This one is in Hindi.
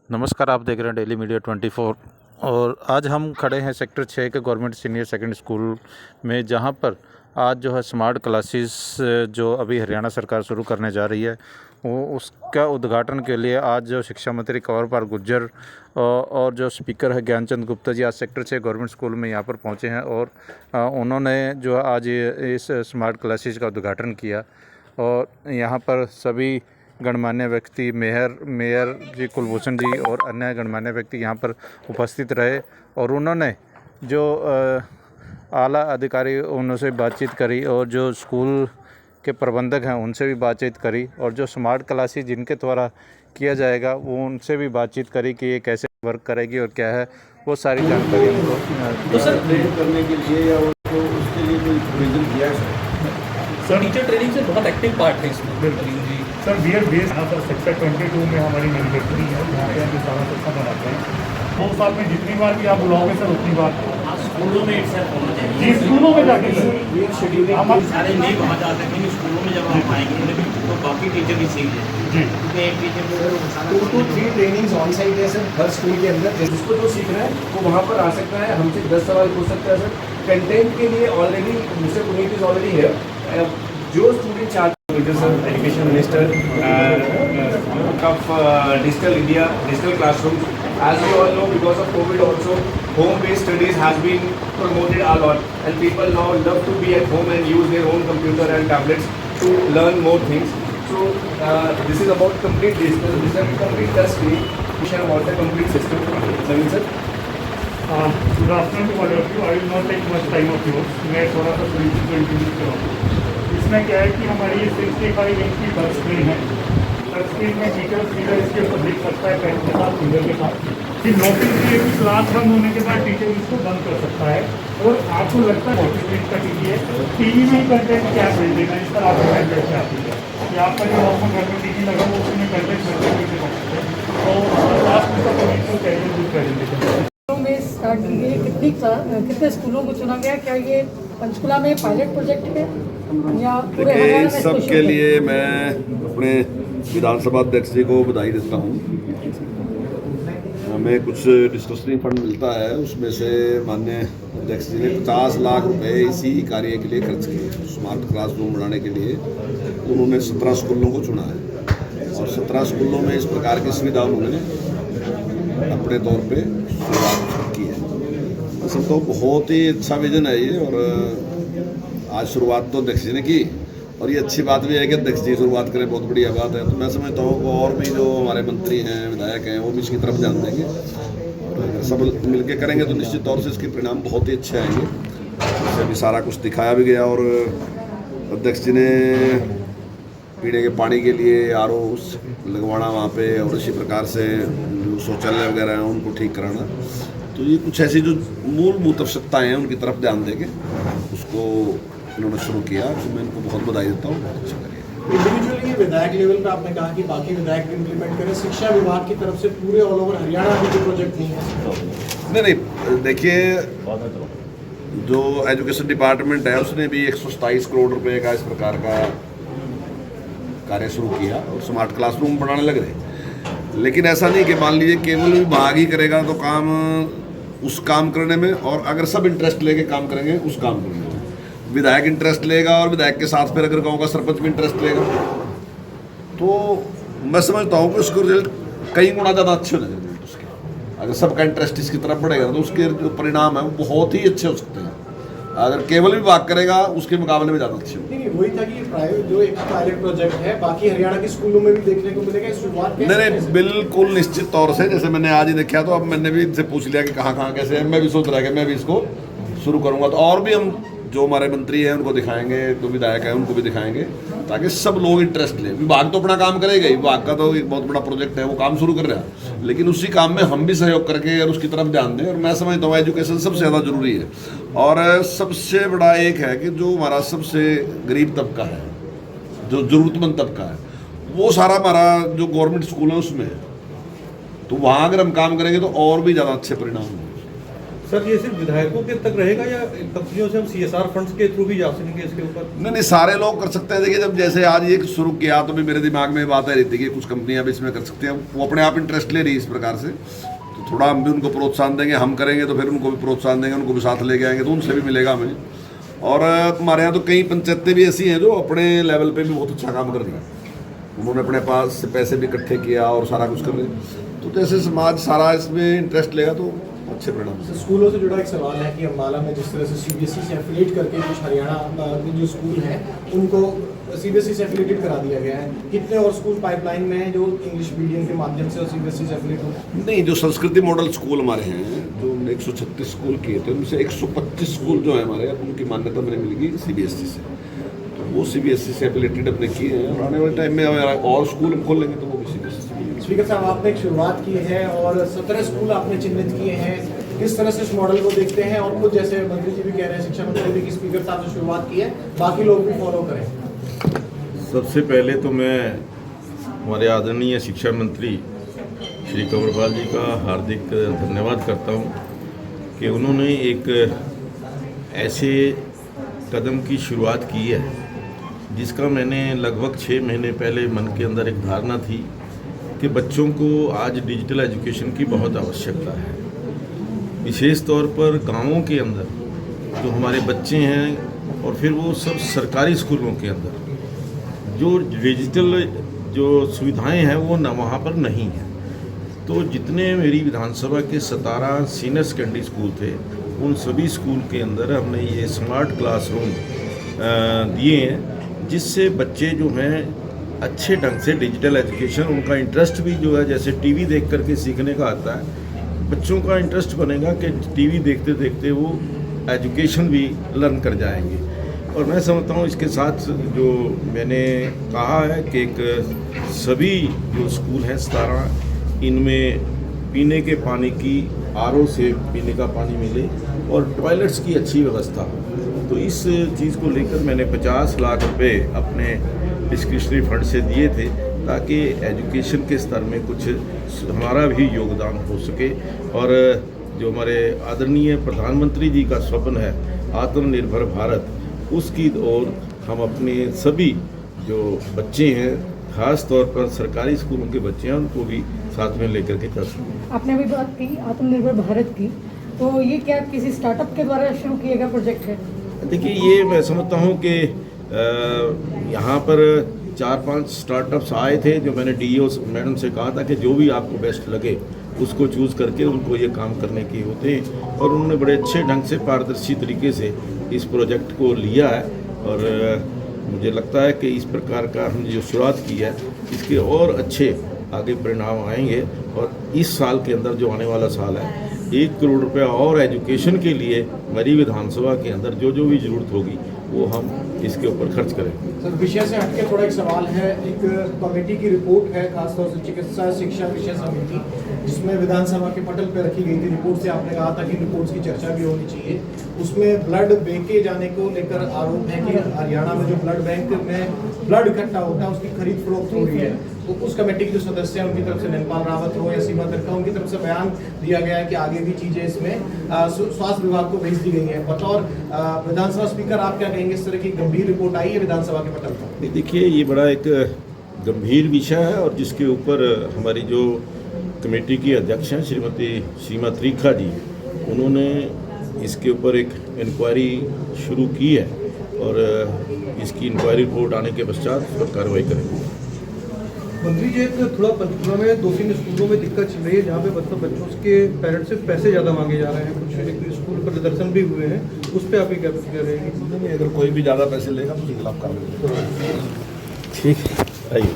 नमस्कार, आप देख रहे हैं डेली मीडिया 24। और आज हम खड़े हैं सेक्टर 6 के गवर्नमेंट सीनियर सेकेंडरी स्कूल में, जहां पर आज जो है स्मार्ट क्लासेस जो अभी हरियाणा सरकार शुरू करने जा रही है, वो उसका उद्घाटन के लिए आज जो शिक्षा मंत्री कंवर पाल गुर्जर और जो स्पीकर है ज्ञानचंद गुप्ता जी आज सेक्टर 6 गवर्नमेंट स्कूल में यहाँ पर पहुँचे हैं। और उन्होंने जो आज इस स्मार्ट क्लासेस का उद्घाटन किया। और यहाँ पर सभी गणमान्य व्यक्ति, मेयर जी कुलभूषण जी और अन्य गणमान्य व्यक्ति यहाँ पर उपस्थित रहे। और उन्होंने जो आला अधिकारी उनसे बातचीत करी और जो स्कूल के प्रबंधक हैं उनसे भी बातचीत करी, और जो स्मार्ट क्लासेस जिनके द्वारा किया जाएगा वो उनसे भी बातचीत करी कि ये कैसे वर्क करेगी और क्या है, वो सारी जानकारी उनको। तो सर ट्रेन करने के लिए या उनको उसके लिए कोई प्रोविजन किया है सर? टीचर ट्रेनिंग से बहुत एक्टिव पार्ट है इसमें। बिल्कुल जी सर, वी आर बेस्ड यहाँ पर सेक्टर 22 में हमारी मैन्युफैक्चरिंग है, जहाँ पे हम सारा सिस्टम बनाते हैं। 2 साल में जितनी बार भी आप बुलाओगे सर उतनी बार स्कूलों में एक साथ होना चाहिए जी, स्कूलों में जाके सर वीक शेड्यूलिंग हम सारे नहीं वहाँ जा सकेंगे। स्कूलों में जब आप आएंगे तो बाकी टीचर भी सीख जाएंगे, जी क्योंकि एक टीचर को 2 to 3 ट्रेनिंग्स ऑन साइट है सर हर स्कूल के अंदर। जिसको जो सीखना है वो वहाँ पर आ सकता है, हमसे 10 सवाल पूछ सकता है सर। कंटेंट के लिए already mister Puneet is already है। जो स्टूडेंट चाहते हैं sir, education minister of digital India, digital classrooms. As we all know, because of COVID also, home-based studies has been promoted a lot, and people now love to be at home and use their own computer and tablets to learn more things. So this is about complete digital. This is complete touch-free. We shall about the complete system. Naveen sir. Good afternoon to all of you. I will not take much time of yours. मैं थोड़ा सा सोल्यूशन को इंट्रोड्यूस कराऊँ। इसमें क्या है कि हमारी ये 65 इंच की टच स्क्रीन है। टच स्क्रीन में टीचर सीधा इसके ऊपर देख सकता है पेन के साथ, फिंगर के साथ। फिर नोटिस की क्लास बंद होने के बाद टीचर इसको बंद कर सकता है। और आपको लगता है 40 मिनट का टीवी है, टीवी में कंटेंट क्या भेज देना, इस पर आपको कंटेंट क्या आती है कि आपका जो नॉर्मल घर में टीवी लगा वो उसमें कंटेंट भेज सकते हैं। तो लास्ट में तो प्रेजेंटेशन कितने स्कूलों को चुना गया? क्या ये पंचकुला में पायलट प्रोजेक्ट है या पूरे हरियाणा में? सबके लिए मैं अपने विधानसभा अध्यक्ष जी को बधाई देता हूँ। हमें कुछ डिस्कशनिंग फंड मिलता है, उसमें से माननीय अध्यक्ष जी ने 50 लाख रुपए इसी कार्य के लिए खर्च किए। स्मार्ट क्लासरूम बनाने के लिए उन्होंने 17 स्कूलों को चुना है, और 17 स्कूलों में इस प्रकार की सुविधा उन्होंने अपने तौर पे शुरुआत की है। असल तो बहुत ही अच्छा विजन है ये, और आज शुरुआत तो अध्यक्ष जी ने की, और ये अच्छी बात भी है कि अध्यक्ष जी शुरुआत करें, बहुत बढ़िया बात है। तो मैं समझता हूँ कि और भी जो हमारे मंत्री हैं, विधायक हैं, वो भी इसकी तरफ ध्यान देंगे, और अगर सब मिलकर करेंगे तो निश्चित तौर से इसके परिणाम बहुत ही अच्छे आएंगे। इससे अभी सारा कुछ दिखाया भी गया, और अध्यक्ष जी ने पीने के पानी के लिए RO लगवाना वहाँ पे, और इसी प्रकार से जो शौचालय वगैरह हैं उनको ठीक कराना। तो ये कुछ ऐसी जो मूलभूत आवश्यकताएँ हैं उनकी तरफ ध्यान देके उसको उन्होंने शुरू किया। तो मैं इनको बहुत बधाई देता हूँ, बहुत अच्छा करिए। इंडिविजुअली विधायक लेवल पे आपने कहा कि बाकी विधायक इम्प्लीमेंट करें, शिक्षा विभाग की तरफ से पूरे ऑल ओवर हरियाणा में कोई प्रोजेक्ट नहीं है? नहीं, देखिए, जो एजुकेशन डिपार्टमेंट है उसने भी 127 करोड़ रुपए का इस प्रकार का कार्य शुरू किया, और स्मार्ट क्लासरूम बनाने लग रहे। लेकिन ऐसा नहीं कि मान लीजिए केवल विभाग ही करेगा तो काम उस काम करने में, और अगर सब इंटरेस्ट लेके काम करेंगे उस काम करने में, विधायक इंटरेस्ट लेगा और विधायक के साथ फिर अगर गाँव का सरपंच भी इंटरेस्ट लेगा, तो मैं समझता हूँ कि उसके रिजल्ट कई गुना ज़्यादा अच्छे हो जाएंगे रिजल्ट उसके। अगर सबका इंटरेस्ट इसकी तरफ बढ़ेगा तो उसके जो परिणाम है वो बहुत ही अच्छे हो सकते हैं। अगर केवल विभाग करेगा उसके मुकाबले में ज़्यादा अच्छे होंगे। नहीं, वही था कि प्राइवेट जो एक पायलट प्रोजेक्ट है बाकी हरियाणा के स्कूलों में भी देखने को मिलेगा। शुरुआत नहीं, बिल्कुल निश्चित तौर से। जैसे मैंने आज ही देखा, तो अब मैंने भी इनसे पूछ लिया कि कहाँ कैसे है। मैं भी सोच रहा कि मैं भी इसको शुरू करूँगा। तो और भी हम जो हमारे मंत्री हैं उनको दिखाएंगे, जो विधायक हैं उनको भी दिखाएंगे, ताकि सब लोग इंटरेस्ट लें। विभाग तो अपना काम करेगा ही, विभाग का तो एक बहुत बड़ा प्रोजेक्ट है, वो काम शुरू कर रहा है, लेकिन उसी काम में हम भी सहयोग करके और उसकी तरफ ध्यान दें। और मैं समझता हूँ एजुकेशन सबसे ज़्यादा ज़रूरी है। और सबसे बड़ा एक है कि जो हमारा सबसे गरीब तबका है, जो ज़रूरतमंद तबका है, वो सारा हमारा जो गवर्नमेंट स्कूल है उसमें है। तो वहाँ अगर हम काम करेंगे तो और भी ज़्यादा अच्छे परिणाम होंगे। सर ये सिर्फ विधायकों के तक रहेगा या कंपनियों से हम CSR फंड्स के थ्रू भी जा सकेंगे इसके ऊपर? नहीं, सारे लोग कर सकते हैं। देखिए, जब जैसे आज ये शुरू किया तो भी मेरे दिमाग में बात आ रही थी कि कुछ कंपनियां भी इसमें कर सकती हैं। वो अपने आप इंटरेस्ट ले रही है इस प्रकार से, तो थोड़ा हम भी उनको प्रोत्साहन देंगे। हम करेंगे तो फिर उनको भी प्रोत्साहन देंगे, उनको भी साथ लेके आएंगे, तो उनसे भी मिलेगा हमें। और हमारे यहाँ तो कई पंचायतें भी ऐसी हैं जो अपने लेवल पे भी बहुत अच्छा काम कर रही हैं। उन्होंने अपने पास से पैसे भी इकट्ठे किया और सारा कुछ कर रहे हैं। तो जैसे समाज सारा इसमें इंटरेस्ट लेगा तो अच्छे परिणाम। स्कूलों से जुड़ा एक सवाल है कि अम्बाला में जिस तरह से CBSE से एफिलेट करके कुछ हरियाणा के जो स्कूल हैं उनको CBSE से एफिलेटेड करा दिया गया है, कितने और स्कूल पाइपलाइन में हैं जो इंग्लिश मीडियम के माध्यम से और CBSE से एफिलेट हो? नहीं, जो संस्कृति मॉडल स्कूल हमारे हैं, जो 136 स्कूल किए थे, उनसे 125 स्कूल जो है हमारे, अब उनकी मान्यता मैंने मिलेगी CBSE से। तो वो CBSE से एफिलेटेड अपने किए हैं, और आने वाले टाइम में और स्कूल हम खोल लेंगे तो वो भी CBSE से। स्पीकर साहब, आपने एक शुरुआत की है और 17 स्कूल आपने चिन्हित किए हैं, किस तरह से इस मॉडल को देखते हैं? और खुद जैसे मंत्री जी भी कह रहे हैं, शिक्षा मंत्री भी, कि स्पीकर साहब से शुरुआत की है, बाकी लोग भी फॉलो करें। सबसे पहले तो मैं हमारे आदरणीय शिक्षा मंत्री श्री कंवरपाल जी का हार्दिक धन्यवाद करता हूं कि उन्होंने एक ऐसे कदम की शुरुआत की है जिसका मैंने लगभग 6 महीने पहले मन के अंदर एक धारणा थी कि बच्चों को आज डिजिटल एजुकेशन की बहुत आवश्यकता है। विशेष तौर पर गांवों के अंदर जो हमारे बच्चे हैं और फिर वो सब सरकारी स्कूलों के अंदर जो डिजिटल जो सुविधाएं हैं वो न वहाँ पर नहीं हैं। तो जितने मेरी विधानसभा के 17 सीनियर सेकेंडरी स्कूल थे, उन सभी स्कूल के अंदर हमने ये स्मार्ट क्लासरूम दिए हैं, जिससे बच्चे जो हैं अच्छे ढंग से डिजिटल एजुकेशन, उनका इंटरेस्ट भी जो है जैसे टीवी देख करके सीखने का आता है, बच्चों का इंटरेस्ट बनेगा कि टीवी देखते देखते वो एजुकेशन भी लर्न कर जाएंगे। और मैं समझता हूँ इसके साथ जो मैंने कहा है कि एक सभी जो स्कूल हैं 17, इनमें पीने के पानी की RO से पीने का पानी मिले और टॉयलेट्स की अच्छी व्यवस्था हो। तो इस चीज़ को लेकर मैंने 50 लाख रुपए अपने डिस्क्रिशनरी फंड से दिए थे ताकि एजुकेशन के स्तर में कुछ हमारा भी योगदान हो सके। और जो हमारे आदरणीय प्रधानमंत्री जी का स्वप्न है आत्मनिर्भर भारत, उसकी ओर हम अपने सभी जो बच्चे हैं, खास तौर पर सरकारी स्कूलों के बच्चे हैं, उनको भी साथ में लेकर के चल सकते। आपने अभी बात की आत्मनिर्भर भारत की, तो ये क्या किसी स्टार्टअप के द्वारा शुरू किया गया प्रोजेक्ट है? देखिए, ये मैं समझता हूँ कि यहाँ पर 4-5 स्टार्टअप्स आए थे जो मैंने DO मैडम से कहा था कि जो भी आपको बेस्ट लगे उसको चूज़ करके उनको ये काम करने की होते हैं, और उन्होंने बड़े अच्छे ढंग से पारदर्शी तरीके से इस प्रोजेक्ट को लिया है। और मुझे लगता है कि इस प्रकार का हमने जो शुरुआत की है इसके और अच्छे आगे परिणाम आएंगे। और इस साल के अंदर जो आने वाला साल है, 1 करोड़ रुपया और एजुकेशन के लिए मेरी विधानसभा के अंदर जो जो भी ज़रूरत होगी वो हम इसके ऊपर खर्च करेंगे। सर, विषय से हटके थोड़ा एक सवाल है, एक कमेटी की रिपोर्ट है खासतौर से चिकित्सा शिक्षा विषय समिति, जिसमें विधानसभा के पटल पर रखी गई थी रिपोर्ट से आपने कहा था कि रिपोर्ट्स की चर्चा भी होनी चाहिए। उसमें ब्लड बेचे जाने को लेकर आरोप है कि हरियाणा में जो ब्लड बैंक में ब्लड इकट्ठा होता है उसकी खरीद फरोख्त हो रही है। तो उस कमेटी के जो सदस्य हैं उनकी तरफ से नंदपाल रावत हो या सीमा तर्का, उनकी तरफ से बयान दिया गया है कि आगे भी चीज़ें इसमें स्वास्थ्य विभाग को भेज दी गई हैं। बतौर विधानसभा स्पीकर आप क्या कहेंगे, इस तरह की गंभीर रिपोर्ट आई है विधानसभा के पटल पर? देखिए, ये बड़ा एक गंभीर विषय है और जिसके ऊपर हमारी जो कमेटी की अध्यक्ष हैं श्रीमती सीमा त्रिखा जी, उन्होंने इसके ऊपर एक इंक्वायरी शुरू की है और इसकी इंक्वायरी रिपोर्ट आने के पश्चात उस पर कार्रवाई करेंगे। मंत्री जी, एक थोड़ा पंचकुला में 2-3 स्कूलों में दिक्कत चल रही है जहाँ पे बच्चों के पेरेंट्स से पैसे ज़्यादा मांगे जा रहे हैं। कुछ एक स्कूल पर प्रदर्शन भी हुए हैं, उस पर आप क्या प्रतिक्रिया रहेगी? नहीं, अगर कोई भी ज़्यादा पैसे लेगा तो उसके खिलाफ कार्रवाई। ठीक है, आइए।